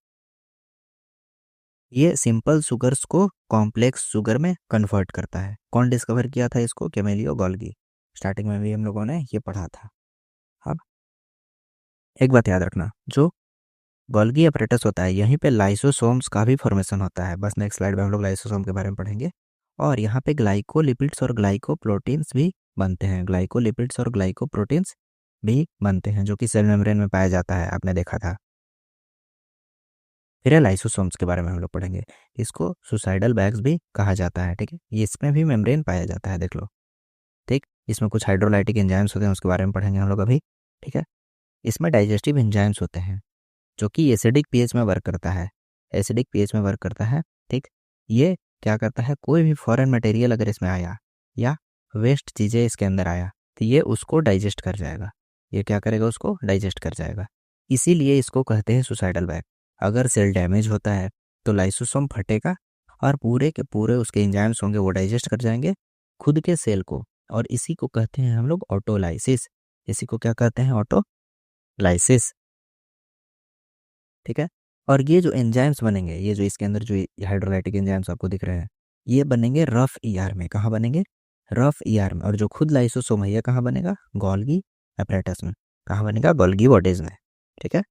ये सिंपल शुगर्स को कॉम्प्लेक्स शुगर में कन्वर्ट करता है। कौन डिस्कवर किया था इसको, कैमेलियो गोल्गी। स्टार्टिंग में भी हम लोगों ने ये पढ़ा था। अब एक बात याद रखना, जो गोल्गी अपरेटस होता है, यहीं पे लाइसोसोम्स का भी फॉर्मेशन होता है। बस नेक्स्ट स्लाइड में हम लोग लाइसोसोम के बारे में पढ़ेंगे। और यहाँ पे ग्लाइकोलिपिड्स और ग्लाइकोप्रोटीन्स भी बनते हैं, ग्लाइकोलिपिड्स और ग्लाइकोप्रोटीन्स भी बनते हैं, जो कि सेल मेम्ब्रेन में पाया जाता है, आपने देखा था। फिर है लाइसोसोम्स के बारे में हम लोग पढ़ेंगे। इसको सुसाइडल बैग्स भी कहा जाता है, ठीक है। ये इसमें भी मेम्ब्रेन पाया जाता है, देख लो, ठीक। इसमें कुछ हाइड्रोलाइटिक एंजाइम्स होते हैं, उसके बारे में पढ़ेंगे हम लोग अभी, ठीक है। इसमें डाइजेस्टिव एंजाइम्स होते हैं, जो कि एसिडिक पीएच में वर्क करता है, एसिडिक पीएच में वर्क करता है, ठीक। ये क्या करता है, कोई भी फॉरेन मटेरियल अगर इसमें आया या वेस्ट चीज़ें इसके अंदर आया, तो ये उसको डाइजेस्ट कर जाएगा। ये क्या करेगा, उसको डाइजेस्ट कर जाएगा। इसीलिए इसको कहते हैं सुसाइडल बैग। अगर सेल डैमेज होता है तो लाइसोसोम फटेगा, और पूरे के पूरे उसके एंजाइम्स होंगे वो डाइजेस्ट कर जाएंगे खुद के सेल को, और इसी को कहते हैं हम लोग ऑटोलाइसिस। इसी को क्या कहते हैं? ऑटोलाइसिस। ठीक है। और ये जो एंजाइम्स बनेंगे, ये जो इसके अंदर जो हाइड्रोलाइटिक एंजाइम्स आपको दिख रहे हैं, ये बनेंगे रफ ईआर में। कहाँ बनेंगे? रफ ईआर में। और जो खुद लाइसोसोम है ये कहाँ बनेगा? गोल्गी एपरेटस में। कहाँ बनेगा? गोल्गी बॉडीज में। ठीक है।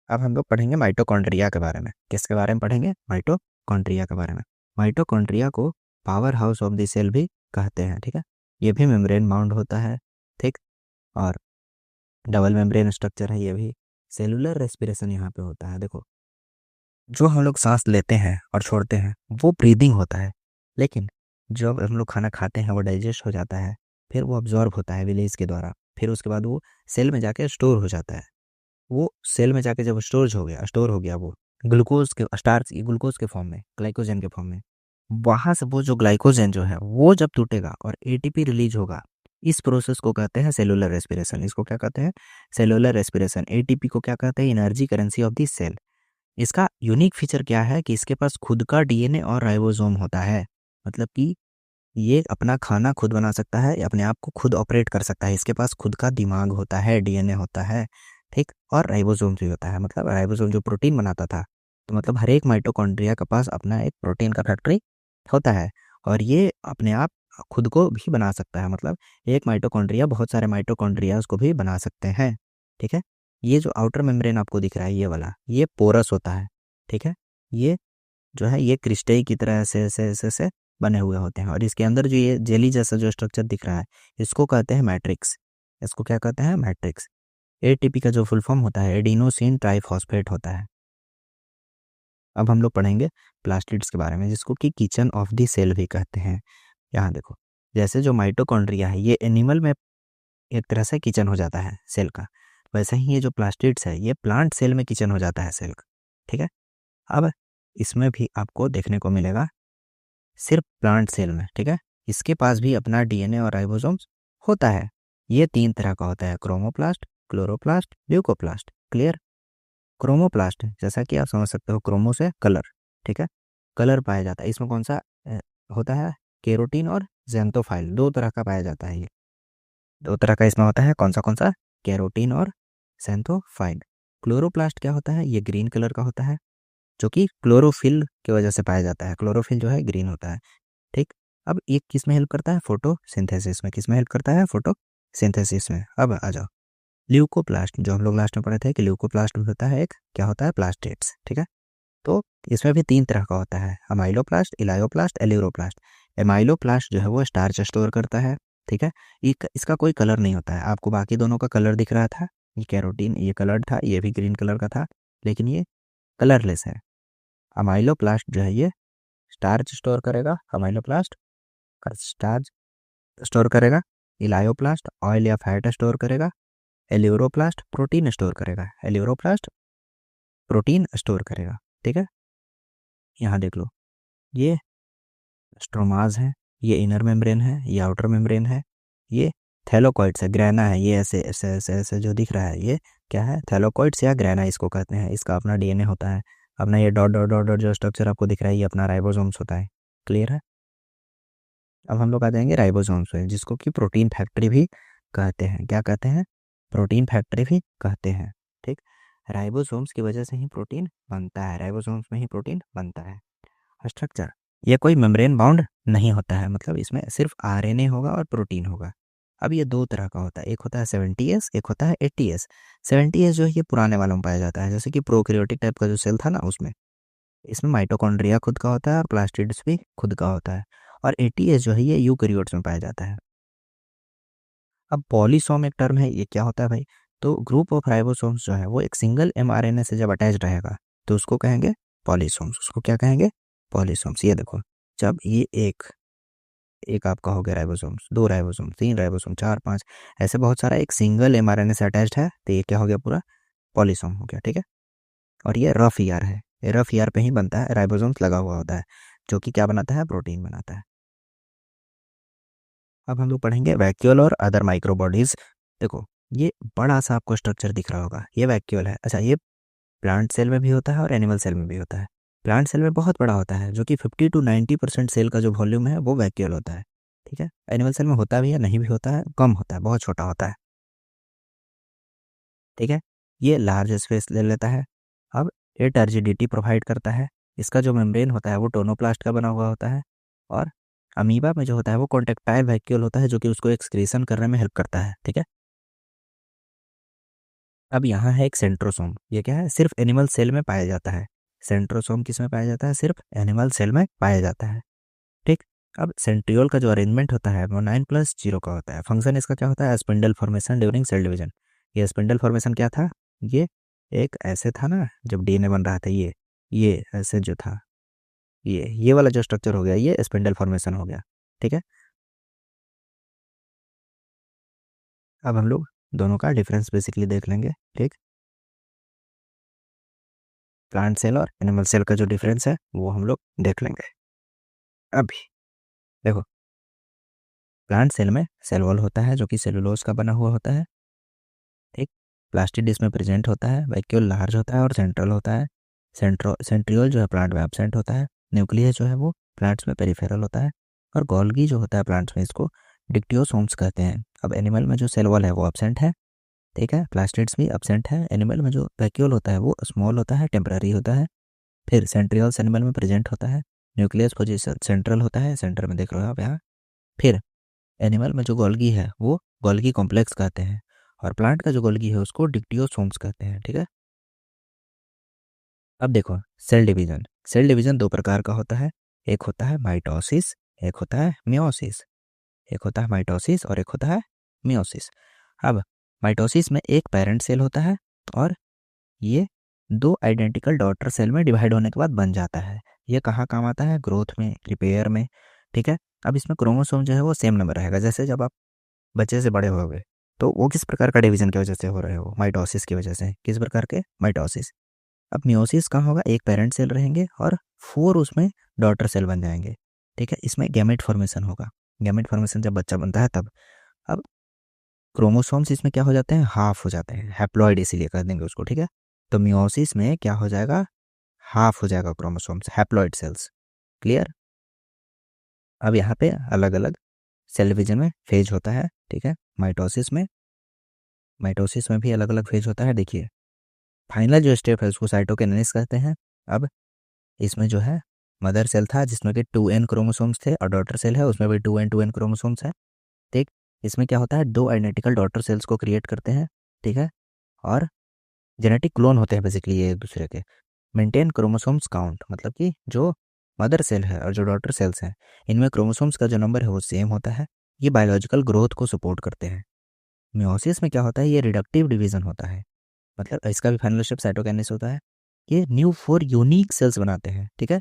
अब हम लोग पढ़ेंगे माइटोकॉन्ड्रिया के बारे में। किसके बारे में पढ़ेंगे? माइटोकॉन्ड्रिया के बारे में। माइटोकॉन्ड्रिया को power house of the cell भी कहते हैं। ठीक है। ये भी मेम्ब्रेन बाउंड होता है। ठीक। और डबल मेम्ब्रेन स्ट्रक्चर है ये भी। सेलुलर रेस्पिरेशन यहाँ पे होता है। देखो, जो हम लोग सांस लेते हैं और छोड़ते हैं वो ब्रीदिंग होता है, लेकिन जब हम लोग खाना खाते हैं वो डाइजेस्ट हो जाता है, फिर वो अब्जॉर्ब होता है विलेज के द्वारा, फिर उसके बाद वो सेल में जाके स्टोर हो जाता है। वो सेल में जाके जब स्टोर हो गया वो ग्लूकोज के स्टार्च ग्लूकोज के फॉर्म में, ग्लाइकोजन के फॉर्म में, वहां से वो जो ग्लाइकोजन जो है वो जब टूटेगा और एटीपी रिलीज होगा, इस प्रोसेस को कहते हैं सेलुलर रेस्पिरेशन। इसको क्या कहते हैं? Cellular respiration. एटीपी को क्या कहते हैं? Energy currency of the cell. इसका यूनिक फीचर क्या है कि इसके पास खुद का डीएनए और राइबोसोम होता है। मतलब कि ये अपना खाना खुद बना सकता है, अपने आप को खुद ऑपरेट कर सकता है। इसके पास खुद का दिमाग होता है, डीएनए होता है। ठीक। और राइबोसोम भी होता है। मतलब राइबोसोम जो प्रोटीन बनाता था, तो मतलब हर एक माइटोकॉन्ड्रिया के पास अपना एक प्रोटीन का फैक्ट्री होता है, और ये अपने आप खुद को भी बना सकता है। मतलब एक माइटोकॉन्ड्रिया बहुत सारे माइटोकॉन्ड्रिया को भी बना सकते हैं। ठीक है। ये जो आउटर मेम्ब्रेन आपको दिख रहा है ये वाला, ये पोरस होता है। ठीक है। ये जो है ये क्रिस्टल की तरह से बने हुए होते हैं, और इसके अंदर जो ये जेली जैसा जो स्ट्रक्चर दिख रहा है इसको कहते हैं मैट्रिक्स। इसको क्या कहते हैं? मैट्रिक्स। एटीपी का जो फुल फॉर्म होता है एडिनोसिन ट्राइफॉस्फेट होता है। अब हम लोग पढ़ेंगे प्लास्टिड्स के बारे में, जिसको कि किचन ऑफ द सेल भी कहते हैं। यहाँ देखो, जैसे जो माइटोकॉन्ड्रिया है ये एनिमल में एक तरह से किचन हो जाता है सेल का, वैसे ही ये जो प्लास्टिड्स है ये प्लांट सेल में किचन हो जाता है सेल का। ठीक है। अब इसमें भी आपको देखने को मिलेगा सिर्फ प्लांट सेल में। ठीक है। इसके पास भी अपना डीएनए और राइबोसोम्स होता है। ये 3 तरह का होता है: chromoplast, chloroplast, leucoplast. Clear? Chromoplast जैसा कि आप समझ सकते हो, क्रोमो से कलर। ठीक है। कलर पाया जाता है इसमें। कौन सा होता है? केरोटीन और ज़ैंथोफाइल, 2 तरह का पाया जाता है। ये 2 तरह का इसमें होता है। कौन सा? केरोटीन और ज़ैंथोफाइल। क्लोरोप्लास्ट क्या होता है? ये ग्रीन कलर का होता है, जो कि क्लोरोफिल की वजह से पाया जाता है। क्लोरोफिल जो है ग्रीन होता है। ठीक। अब ये किस में हेल्प करता है? फोटोसिंथेसिस में। किस में हेल्प करता है? फोटोसिंथेसिस में। अब आ जाओ ल्यूकोप्लास्ट, जो हम लोग लास्ट में पढ़े थे कि ल्यूकोप्लास्ट में होता है एक, क्या होता है? प्लास्टिड्स। ठीक है। तो इसमें भी 3 तरह का होता है: अमाइलोप्लास्ट, इलायोप्लास्ट, एल्यूरोप्लास्ट। एमाइलोप्लास्ट जो है वो स्टार्च स्टोर करता है। ठीक है। इसका कोई कलर नहीं होता है। आपको बाकी दोनों का कलर दिख रहा था, ये कैरोटीन ये कलर था, ये भी ग्रीन कलर का था, लेकिन ये कलरलेस है। अमाइलोप्लास्ट जो है ये स्टार्च स्टोर करेगा, अमाइलोप्लास्ट स्टार्च स्टोर करेगा। इलायोप्लास्ट ऑयल या फैट स्टोर करेगा। एल्यूरोप्लास्ट प्रोटीन स्टोर करेगा। एल्यूरोप्लास्ट प्रोटीन स्टोर करेगा। ठीक है। यहाँ देख लो, ये स्ट्रोमाज है, ये इनर मेम्ब्रेन है, ये आउटर मेम्ब्रेन है, ये थैलोकॉइड्स है, ग्रेना है। ये ऐसे ऐसे ऐसे ऐसे जो दिख रहा है ये क्या है? थैलोकॉइड्स या ग्रेना इसको कहते हैं। इसका अपना डीएनए होता है। अपना ये डॉट डॉट डॉट डॉट जो स्ट्रक्चर आपको दिख रहा है ये अपना राइबोसोम्स होता है। क्लियर है? अब हम लोग आ जाएंगे राइबोसोम्स पे, जिसको कि प्रोटीन फैक्ट्री भी कहते हैं। क्या कहते हैं? प्रोटीन फैक्ट्री भी कहते हैं। ठीक। राइबोसोम्स की वजह से ही प्रोटीन बनता है, राइबोसोम्स में ही प्रोटीन बनता है। स्ट्रक्चर, ये कोई मेम्ब्रेन बाउंड नहीं होता है, मतलब इसमें सिर्फ आरएनए होगा और प्रोटीन होगा। अब ये 2 तरह का होता है, एक होता है 70S, एक होता है 80S। 70S जो है ये पुराने वालों में पाया जाता है, जैसे कि प्रोकैरियोटिक टाइप का जो सेल था ना उसमें। इसमें माइटोकॉन्ड्रिया खुद का होता है और प्लास्टिड्स भी खुद का होता है। और 80S जो है ये यूकैरियोट्स में पाया जाता है। अब पॉलीसोम एक टर्म है, ये क्या होता है भाई? तो ग्रुप ऑफ राइबोसोम्स जो है वो एक सिंगल mRNA से जब अटैच रहेगा तो उसको कहेंगे पॉलीसोम्स। उसको क्या कहेंगे? पॉलीसोम्स। ये देखो, जब ये एक एक आपका हो गया राइबोसोम्स, 2 राइबोसोम, 3 राइबोसोम, 4 5, ऐसे बहुत सारा एक सिंगल mRNA से अटैच्ड है, तो ये क्या हो गया? पूरा पॉलीसोम हो गया। ठीक है। और ये रफ ईआर है, ये रफ ईआर पे ही बनता है, राइबोसोम्स लगा हुआ होता है, जो कि क्या बनाता है? प्रोटीन बनाता है। अब हम लोग पढ़ेंगे वैक्यूल और अदर माइक्रोबॉडीज। देखो, ये बड़ा सा आपको स्ट्रक्चर दिख रहा होगा, ये वैक्यूल है। अच्छा, ये प्लांट सेल में भी होता है और एनिमल सेल में भी होता है। प्लांट सेल में बहुत बड़ा होता है, जो कि 50 to 90% सेल का जो वॉल्यूम है वो वैक्यूल होता है। ठीक है, एनिमल सेल में होता भी है, नहीं भी होता है, कम होता है, बहुत छोटा होता है। ठीक है, ये लार्ज स्पेस ले लेता है। अब ये टर्जिडिटी प्रोवाइड करता है। इसका जो मेम्ब्रेन होता है वो टोनोप्लास्ट का बना हुआ होता है। और अमीबा में जो होता है वो कॉन्ट्रेक्टाइल वैक्यूल होता है, जो कि उसको एक्सक्रीशन करने में हेल्प करता है। ठीक है, अब यहाँ है एक सेंट्रोसोम। ये क्या है, सिर्फ एनिमल सेल में पाया जाता है। सेंट्रोसोम किस में पाया जाता है, सिर्फ एनिमल सेल में पाया जाता है। ठीक, अब सेंट्रियोल का जो अरेंजमेंट होता है वो 9+0 का होता है। फंक्शन इसका क्या होता है, spindle formation during cell division. ये स्पिंडल फॉर्मेशन क्या था, ये एक ऐसे था ना जब डीएनए बन रहा था, ये ऐसे जो था, ये वाला जो स्ट्रक्चर हो गया ये स्पिंडल फॉर्मेशन हो गया। ठीक है, अब हम लोग दोनों का डिफरेंस बेसिकली देख लेंगे। ठीक, प्लांट सेल और एनिमल सेल का जो डिफरेंस है वो हम लोग देख लेंगे अभी। देखो, प्लांट सेल में सेल वॉल होता है, जो कि सेलुलोज का बना हुआ होता है। ठीक, प्लास्टिड इसमें प्रेजेंट होता है, वैक्यूल लार्ज होता है और सेंट्रल होता है। सेंट्रियोल जो है प्लांट में एब्सेंट होता है। न्यूक्लियस जो है वो प्लांट्स में पेरिफेरल होता है। और गोल्गी जो होता है प्लांट्स में, इसको डिक्टियोसोम्स कहते हैं। अब एनिमल में जो सेल वॉल है वो एब्सेंट है। ठीक है, प्लास्टिड्स भी एब्सेंट है। एनिमल में जो वैक्यूल होता है वो स्मॉल होता है, टेम्पररी होता है। फिर सेंट्रियोल्स एनिमल में प्रेजेंट होता है। न्यूक्लियस पोजीशन सेंट्रल होता है, सेंटर में देख रहे हो आप यहाँ। फिर एनिमल में जो गोल्गी है वो गोल्गी कॉम्प्लेक्स कहते हैं। और प्लांट का जो गोल्गी है उसको डिक्टियोसोम्स कहते हैं। ठीक है, अब देखो, सेल डिवीजन। सेल डिवीजन दो प्रकार का होता है। एक होता है माइटोसिस, एक होता है मियोसिस। एक होता है माइटोसिस और एक होता है मियोसिस। अब माइटोसिस में एक पेरेंट सेल होता है और ये दो आइडेंटिकल डॉटर सेल में डिवाइड होने के बाद बन जाता है। ये कहाँ काम आता है, ग्रोथ में, रिपेयर में। ठीक है, अब इसमें क्रोमोसोम जो है वो सेम नंबर रहेगा। जैसे जब आप बच्चे से बड़े हो गए तो वो किस प्रकार का डिवीजन की वजह से हो रहे हो, माइटोसिस की वजह से। किस प्रकार के, माइटोसिस। अब मियोसिस कहाँ होगा, एक पेरेंट सेल रहेंगे और 4 उसमें डॉटर सेल बन जाएंगे। ठीक है, इसमें गैमेट फॉर्मेशन होगा। गैमेट फॉर्मेशन जब बच्चा बनता है तब। अब क्रोमोसोम्स इसमें क्या हो जाते हैं, हाफ हो जाते हैं, हैप्लॉइड इसीलिए कर देंगे उसको। ठीक है, तो मियोसिस में क्या हो जाएगा, हाफ हो जाएगा क्रोमोसोम्स, हैप्लॉइड सेल्स। क्लियर। अब यहाँ पे अलग अलग सेल डिवीजन में फेज होता है। ठीक है, माइटोसिस में भी अलग अलग फेज होता है। देखिए, फाइनल जो स्टेप है उसको साइटोकिनेसिस कहते हैं। अब इसमें जो है मदर सेल था जिसमें कि 2n क्रोमोसोम्स थे, और डॉटर सेल है उसमें भी 2n क्रोमोसोम्स है। ठीक, इसमें क्या होता है, दो आइडेंटिकल डॉटर सेल्स को क्रिएट करते हैं। ठीक है, और जेनेटिक क्लोन होते हैं बेसिकली ये एक दूसरे के। मेंटेन क्रोमोसोम्स काउंट, मतलब कि जो मदर सेल है और जो डॉटर सेल्स हैं इनमें क्रोमोसोम्स का जो नंबर है वो सेम होता है। ये बायोलॉजिकल ग्रोथ को सपोर्ट करते हैं। मियोसिस में क्या होता है, ये रिडक्टिव डिवीजन होता है। मतलब इसका भी फाइनल स्टेप साइटोकाइनेसिस होता है। ये न्यू 4 यूनिक सेल्स बनाते हैं। ठीक है,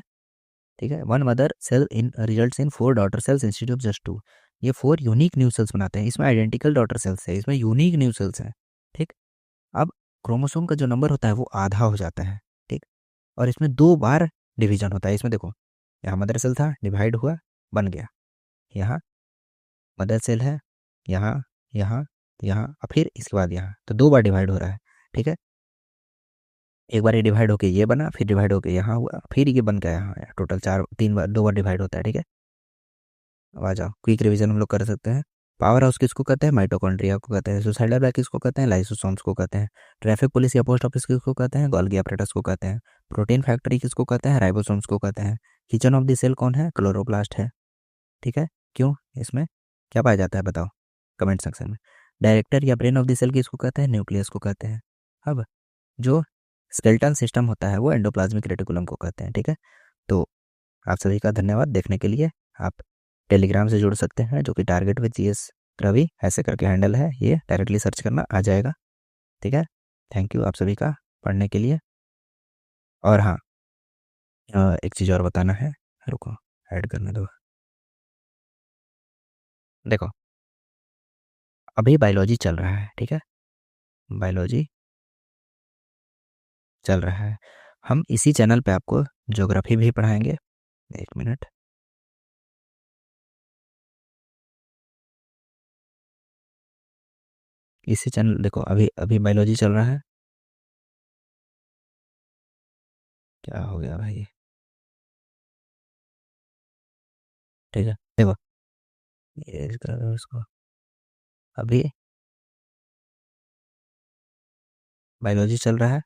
ठीक है, one mother cell in results in 4 daughter cells instead of just 2। ये 4 यूनिक न्यू सेल्स बनाते हैं। इसमें आइडेंटिकल डॉटर सेल्स है, इसमें यूनिक न्यू सेल्स हैं। ठीक, अब क्रोमोसोम का जो नंबर होता है वो आधा हो जाता है। ठीक, और इसमें 2 बार डिवीजन होता है। इसमें देखो, यहाँ मदर सेल था, डिवाइड हुआ, बन गया। यहाँ मदर सेल है, यहाँ, यहाँ, यहाँ, और फिर इसके बाद यहाँ, तो 2 बार डिवाइड हो रहा है। ठीक है, एक बार ये डिवाइड होके ये बना, फिर डिवाइड होके यहाँ हुआ, फिर ये बन गया यहाँ। टोटल 4, 3 बार, 2 बार डिवाइड होता है। ठीक है, अब आ जाओ, क्विक रिवीजन हम लोग कर सकते हैं। पावर हाउस किसको कहते हैं, माइटोकॉन्ड्रिया को कहते हैं। सुसाइडल बैग किसको कहते हैं, लाइसोसोम्स को कहते हैं। ट्रैफिक पुलिस या पोस्ट ऑफिस किसको कहते हैं, गोल्गी apparatus को कहते हैं। प्रोटीन फैक्ट्री किसको कहते हैं, राइबोसोम्स को कहते हैं। किचन ऑफ द सेल कौन है, क्लोरोप्लास्ट है। ठीक है, क्यों, इसमें क्या पाया जाता है बताओ कमेंट सेक्शन में। डायरेक्टर या ब्रेन ऑफ द सेल किसको कहते हैं, न्यूक्लियस को कहते हैं। अब जो स्केलेटल सिस्टम होता है वो एंडोप्लाज्मिक रेटिकुलम को कहते हैं। ठीक है, तो आप सभी का धन्यवाद देखने के लिए। आप टेलीग्राम से जुड़ सकते हैं, जो कि टारगेट विद जीएस रवि ऐसे करके हैंडल है, ये डायरेक्टली सर्च करना आ जाएगा। ठीक है, थैंक यू आप सभी का पढ़ने के लिए। और हाँ, एक चीज़ और बताना है, रुको ऐड करने दो। देखो, अभी बायोलॉजी चल रहा है। ठीक है, बायोलॉजी चल रहा है। हम इसी चैनल पे आपको ज्योग्राफी भी पढ़ाएंगे। एक मिनट, इसी चैनल, देखो अभी अभी बायोलॉजी चल रहा है। क्या हो गया भाई, ठीक है, देखो ये इसको अभी बायोलॉजी चल रहा है,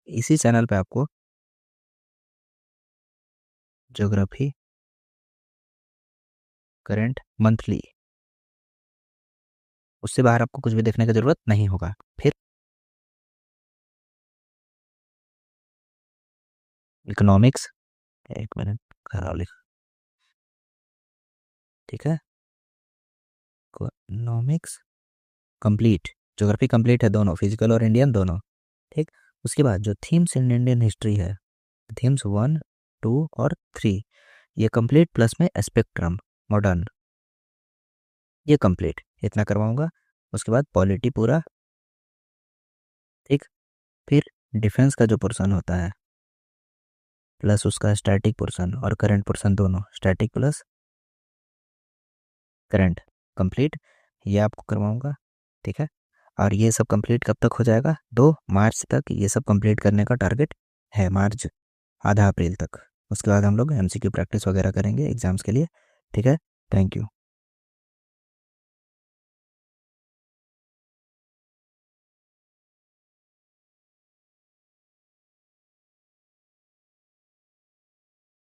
इसी चैनल पे आपको ज्योग्राफी करंट मंथली, उससे बाहर आपको कुछ भी देखने की ज़रूरत नहीं होगा। फिर इकोनॉमिक्स, एक मिनट खराब लिख, ठीक है, इकोनॉमिक्स कंप्लीट, ज्योग्राफी कंप्लीट है दोनों, फिजिकल और इंडियन दोनों। ठीक, उसके बाद जो थीम्स इन इंडियन हिस्ट्री है, थीम्स 1, 2 और 3, ये कंप्लीट प्लस में स्पेक्ट्रम मॉडर्न, ये कंप्लीट, इतना करवाऊंगा। उसके बाद पॉलिटी पूरा। ठीक, फिर डिफेंस का जो पोर्शन होता है प्लस उसका स्टैटिक पोर्शन और करंट पोर्शन दोनों, स्टैटिक प्लस करंट कंप्लीट, ये आपको करवाऊंगा। ठीक है, और ये सब कंप्लीट कब तक हो जाएगा? 2 मार्च तक ये सब कंप्लीट करने का टारगेट है, मार्च आधा अप्रैल तक। उसके बाद हम लोग एमसीक्यू प्रैक्टिस वगैरह करेंगे एग्जाम्स के लिए। ठीक है, थैंक यू।